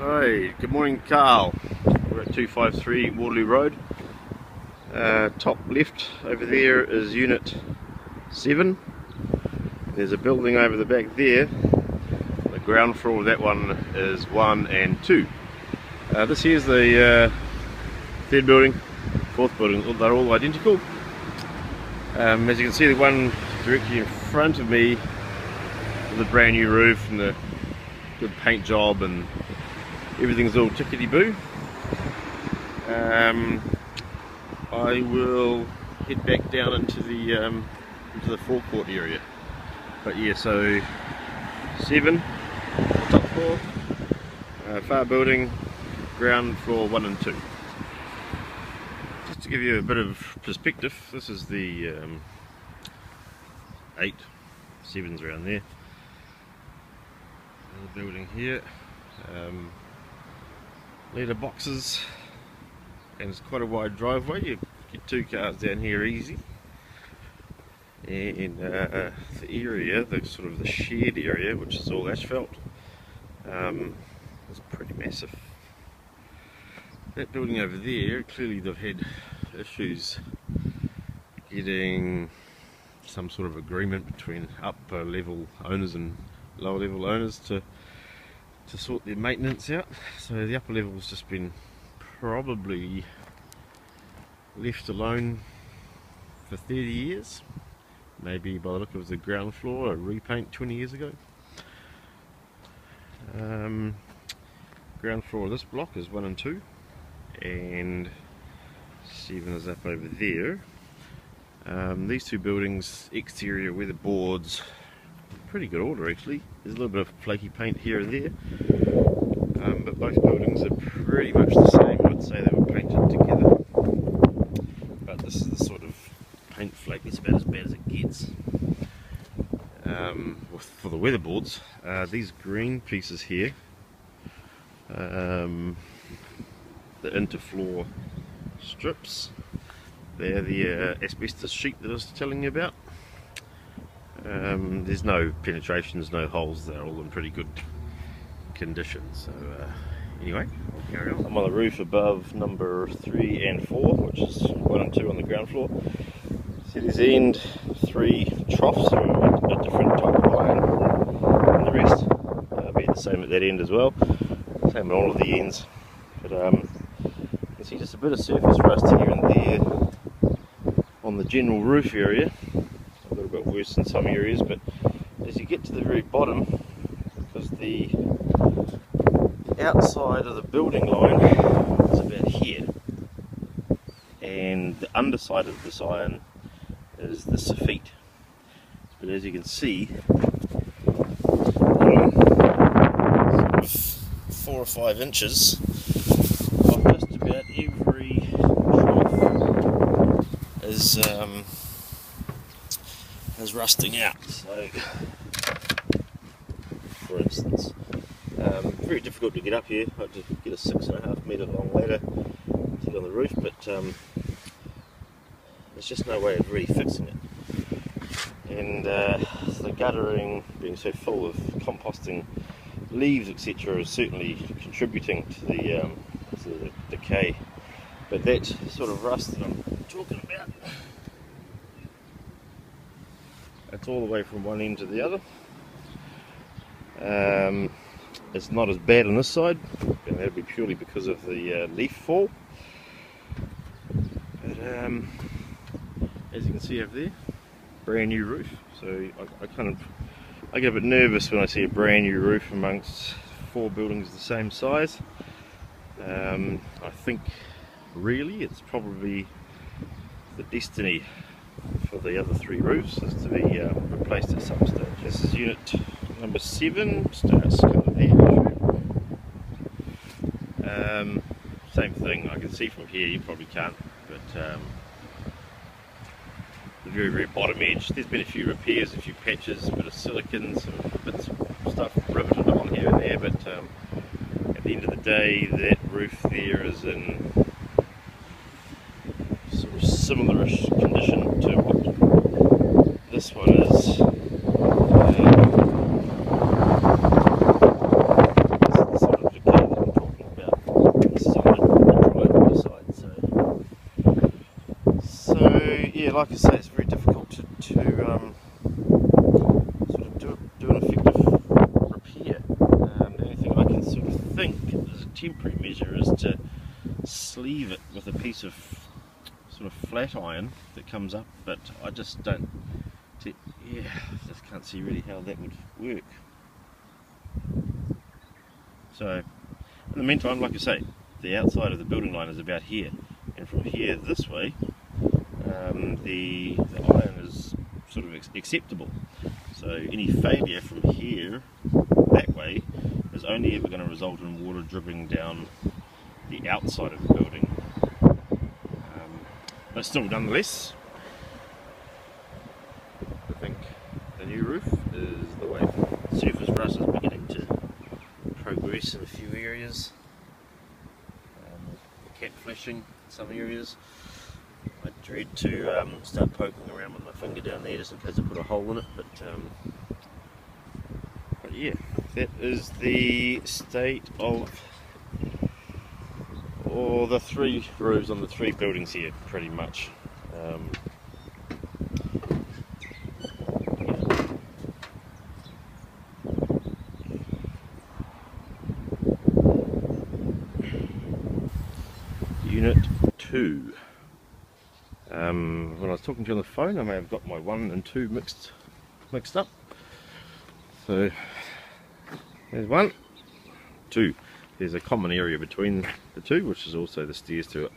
Hi, good morning Carl. We're at 253 Waterloo Road. Top left over there is Unit 7. There's a building over the back there. The ground floor of that one is 1 and 2. This here's the third building, fourth building. They're all identical. As you can see, the one directly in front of me with a brand new roof and a good paint job and everything's all tickety-boo. I will head back down into the forecourt area. But yeah, so 7 top floor, far building, ground floor 1 and 2. Just to give you a bit of perspective, this is the 8, 7's around there. The building here. Letter boxes, and it's quite a wide driveway. You get 2 cars down here easy. And the area, the shared area, which is all asphalt, is pretty massive. That building over there, clearly they've had issues getting some sort of agreement between upper level owners and lower level owners to sort their maintenance out. So the upper level's just been probably left alone for 30 years. Maybe by the look of the ground floor, a repaint 20 years ago. Ground floor of this block is 1 and 2, and 7 is up over there. These 2 buildings, exterior weatherboards, pretty good order actually. There's a little bit of flaky paint here and there, but both buildings are pretty much the same. I'd say they were painted together, but this is the sort of paint flake that's about as bad as it gets. For the weatherboards, these green pieces here, the interfloor strips, they're the asbestos sheet that I was telling you about. There's no penetrations, no holes, they're all in pretty good condition. So anyway, I'll carry on. I'm on the roof above number 3 and 4, which is 1 and 2 on the ground floor. See these end 3 troughs are a different type of iron than the rest. Be the same at that end as well, same at all of the ends. But you can see just a bit of surface rust here and there on the general roof area. A little bit worse in some areas, but as you get to the very bottom, because the outside of the building line is about here, and the underside of this iron is the soffit. But as you can see, 4 or 5 inches of just about every trough is rusting out. So, for instance, very difficult to get up here. I had to get a 6.5 metre long ladder to get on the roof, but there's just no way of really fixing it. And the guttering being so full of composting leaves, etc., is certainly contributing to the decay. But that sort of rust that I'm talking about, it's all the way from one end to the other. It's not as bad on this side, and that'll be purely because of the leaf fall. But as you can see over there, brand new roof. So I get a bit nervous when I see a brand new roof amongst 4 buildings the same size. I think really it's probably the destiny for the other 3 roofs is to be replaced at some stage. This is unit number 7, starts kind of there. Same thing, I can see from here, you probably can't, but the very, very bottom edge, there's been a few repairs, a few patches, a bit of silicon, some bits of stuff riveted on here and there, but at the end of the day, that roof there is in sort of similar-ish condition to what this one is. This is the sort of decay that I'm talking like I say, it's very difficult to sort of do an effective repair. The only thing I can sort of think as a temporary measure is to sleeve it with a piece of sort of flat iron that comes up, but I just don't, yeah, I just can't see really how that would work. So in the meantime, like I say, the outside of the building line is about here, and from here this way, the iron is sort of acceptable. So any failure from here that way is only ever going to result in water dripping down the outside of the building. But still, nonetheless, I think the new roof is the way. Surface rust is beginning to progress in a few areas. Cat flashing in some areas. I dread to start poking around with my finger down there just in case I put a hole in it, but yeah, that is the state of the 3 roofs on the 3 buildings here, pretty much. Unit 2. When I was talking to you on the phone, I may have got my 1 and 2 mixed up. So there's 1, 2. There's a common area between the 2, which is also the stairs to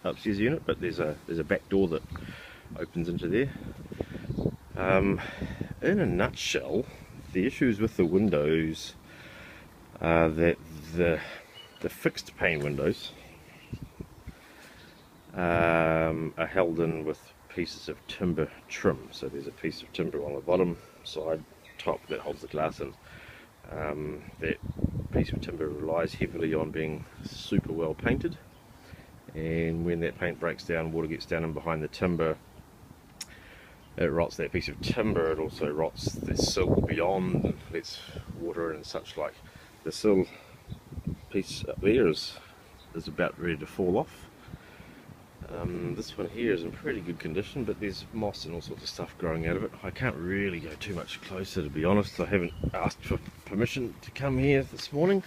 upstairs unit, but there's a back door that opens into there. In a nutshell, the issues with the windows are that the fixed pane windows are held in with pieces of timber trim. So there's a piece of timber on the bottom side top that holds the glass in. That piece of timber relies heavily on being super well painted, and when that paint breaks down, water gets down in behind the timber, it rots that piece of timber. It also rots the sill beyond and lets water in and such like. The sill piece up there is about ready to fall off. This one here is in pretty good condition, but there's moss and all sorts of stuff growing out of it. I can't really go too much closer, to be honest. I haven't asked for permission to come here this morning,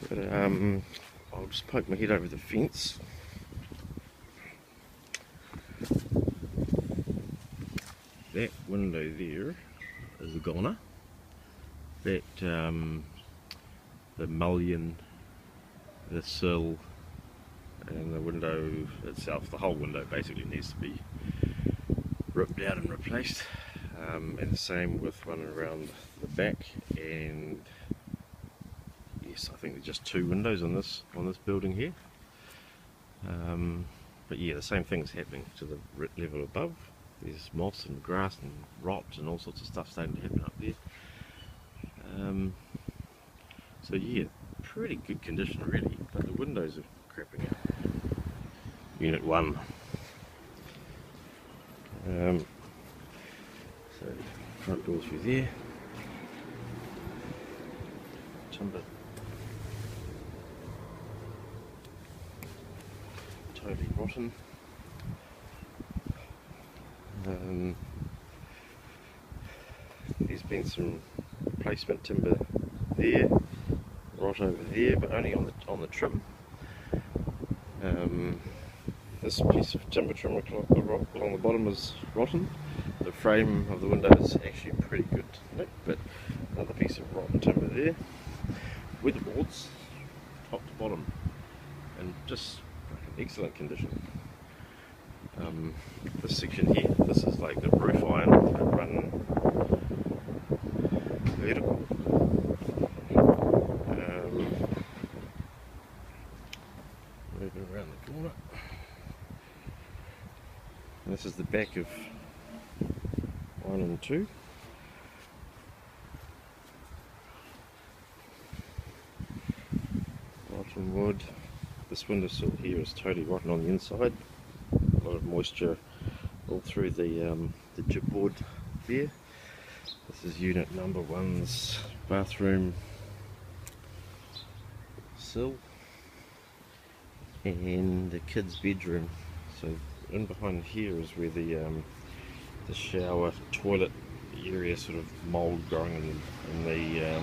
but I'll just poke my head over the fence. That window there is a goner. That the mullion, the sill, and the window itself, the whole window basically needs to be ripped out and replaced, and the same with one around the back. And yes, I think there's just 2 windows on this building here, but yeah, the same thing's happening to the level above. There's moss and grass and rot and all sorts of stuff starting to happen up there. So yeah, pretty good condition really, but the windows are crapping out. Unit 1. So front door through there. Timber. Totally rotten. There's been some replacement timber there, rot over there, but only on the trim. This piece of timber trim along the bottom is rotten. The frame of the window is actually pretty good nick, but another piece of rotten timber there. Weatherboards, top to bottom, in just excellent condition. This section here, this is like the roof iron that run vertical. Moving around the corner. And this is the back of 1 and 2. Rotten wood. This windowsill here is totally rotten on the inside. A lot of moisture all through the chipboard there. This is unit number 1's bathroom sill and the kids' bedroom. So in behind here is where the shower toilet area, sort of mould growing in the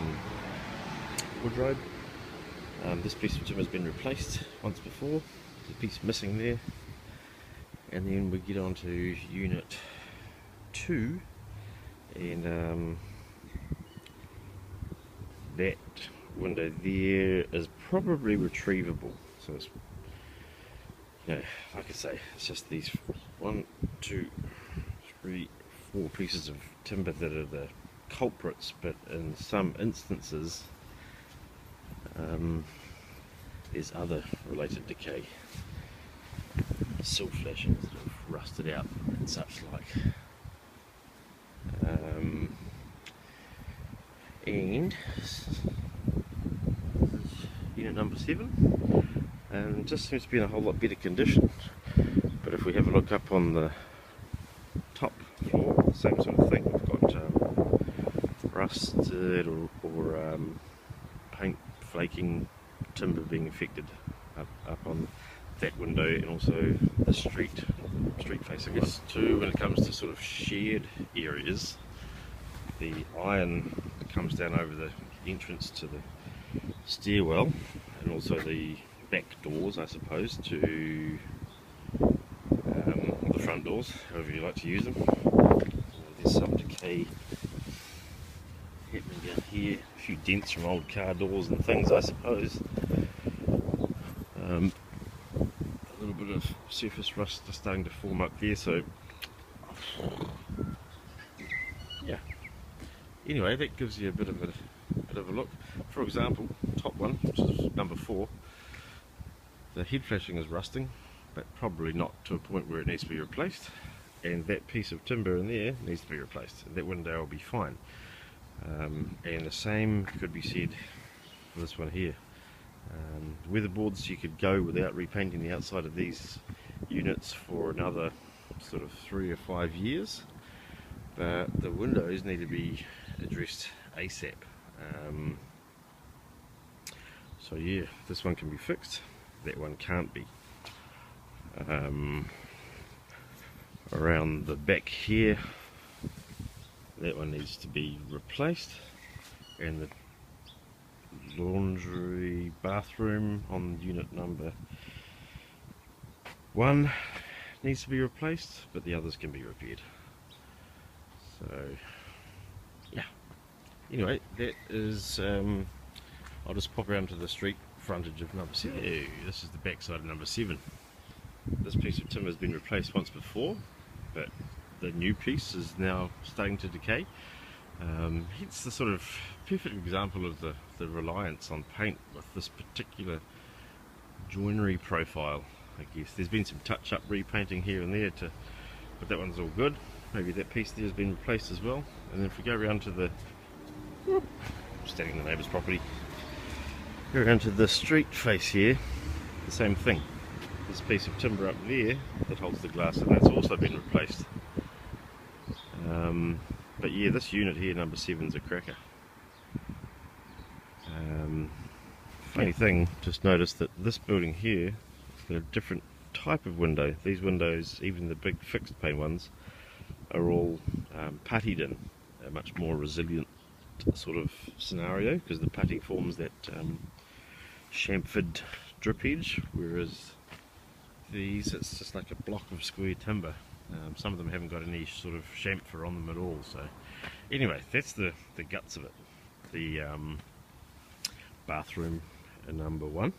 wardrobe. This piece of timber has been replaced once before. There's a piece missing there, and then we get on to unit 2, and that window there is probably retrievable. So it's, you know, like I say, it's just these 1, 2, 3, 4 pieces of timber that are the culprits, but in some instances there's other related decay, sill flashings that have rusted out and such like. And unit number 7, and just seems to be in a whole lot better condition. But if we have a look up on the top floor, same sort of thing. We've got rusted or paint flaking, timber being affected up on that window, and also the street facing one. Too, when it comes to sort of shared areas, the iron that comes down over the entrance to the stairwell, and also the back doors, I suppose, to the front doors, however you like to use them. There's some decay happening down here, a few dents from old car doors and things, I suppose. A little bit of surface rust is starting to form up there, so yeah. Anyway, that gives you a bit of a look. For example, top one, which is number 4, the head flashing is rusting, but probably not to a point where it needs to be replaced, and that piece of timber in there needs to be replaced. That window will be fine. And the same could be said for this one here. Weatherboards, you could go without repainting the outside of these units for another sort of 3 or 5 years, but the windows need to be addressed ASAP. So yeah, this one can be fixed, that one can't be. Around the back here, that one needs to be replaced, and the laundry bathroom on unit number 1 needs to be replaced, but the others can be repaired. So yeah, anyway, that is I'll just pop around to the street frontage of number 7. Hey, this is the back side of number 7. This piece of timber has been replaced once before, but the new piece is now starting to decay. It's the sort of perfect example of the reliance on paint with this particular joinery profile, I guess. There's been some touch-up repainting here and there, but that one's all good. Maybe that piece there has been replaced as well. And then if we go around to the, standing in the neighbour's property, go around to the street face here, the same thing. This piece of timber up there that holds the glass, and that's also been replaced. But yeah, this unit here, number 7, is a cracker. Funny thing, just noticed that this building here has got a different type of window. These windows, even the big fixed pane ones, are all puttied in, a much more resilient sort of scenario, because the putty forms that chamfered drip edge, whereas these, it's just like a block of square timber. Some of them haven't got any sort of chamfer on them at all. So anyway, that's the guts of it. The bathroom in number 1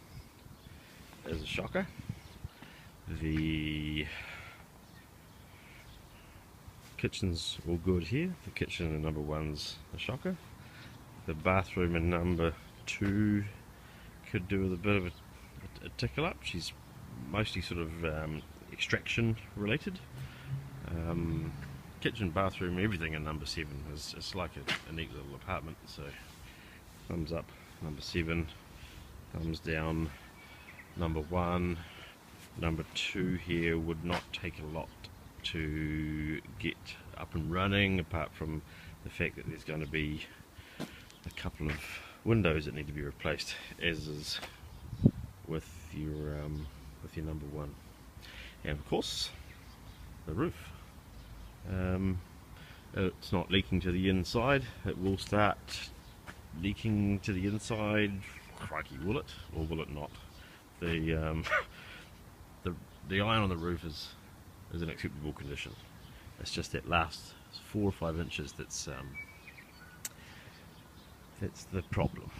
is a shocker. The kitchen's all good here. The kitchen in number 1's a shocker. The bathroom in number 2 could do with a bit of a tickle up. She's mostly sort of extraction related. Kitchen, bathroom, everything in number 7 is, it's like a neat little apartment. So thumbs up number 7, thumbs down number 1. Number 2 here would not take a lot to get up and running, apart from the fact that there's going to be a couple of windows that need to be replaced, as is with your number 1. And of course, the roof. It's not leaking to the inside. It will start leaking to the inside. Crikey, will it, or will it not? The the iron on the roof is in acceptable condition. It's just that last 4 or 5 inches that's the problem.